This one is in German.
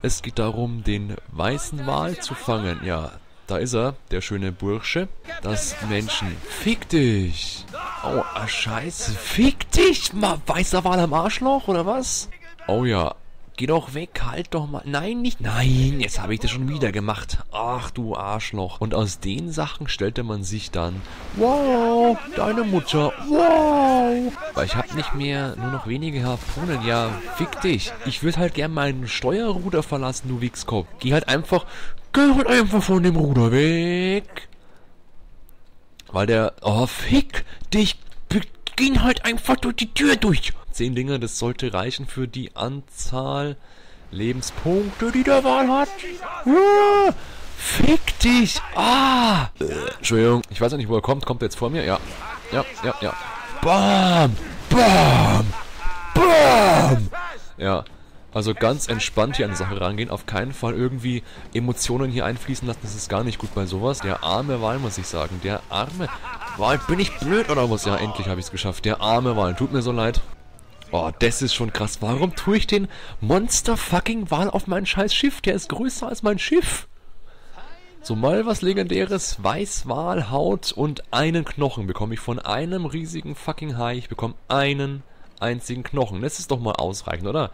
Es geht darum, den weißen Wal zu fangen. Ja, da ist er, der schöne Bursche. Das Menschen. Fick dich! Oh, Scheiße. Fick dich! Mal weißer Wal am Arschloch, oder was? Oh ja. Geh doch weg, halt doch mal. Nein, nicht. Nein, jetzt habe ich das schon wieder gemacht. Ach du Arschloch. Und aus den Sachen stellte man sich dann, wow, deine Mutter, wow. Weil ich habe nicht mehr, nur noch wenige Harpunen. Ja, fick dich. Ich würde halt gern meinen Steuerruder verlassen, du Wichskopf. Geh halt einfach von dem Ruder weg. Weil der, oh, fick dich. Ging halt einfach durch die Tür durch. 10 Dinge, das sollte reichen für die Anzahl Lebenspunkte, die der Wal hat. Fick dich! Entschuldigung, ich weiß ja nicht, wo er kommt. Kommt er jetzt vor mir? Ja. Ja. Bam! Bam! Bam! Ja. Also ganz entspannt hier an die Sache rangehen. Auf keinen Fall irgendwie Emotionen hier einfließen lassen. Das ist gar nicht gut bei sowas. Der arme Wal, muss ich sagen. Der arme Wal. Bin ich blöd oder was? Ja, endlich habe ich es geschafft. Der arme Wal. Tut mir so leid. Oh, das ist schon krass. Warum tue ich den Monster-fucking-Wal auf mein scheiß Schiff? Der ist größer als mein Schiff. So, mal was Legendäres. Weißwal, Haut und einen Knochen bekomme ich von einem riesigen fucking Hai. Ich bekomme einen einzigen Knochen. Das ist doch mal ausreichend, oder?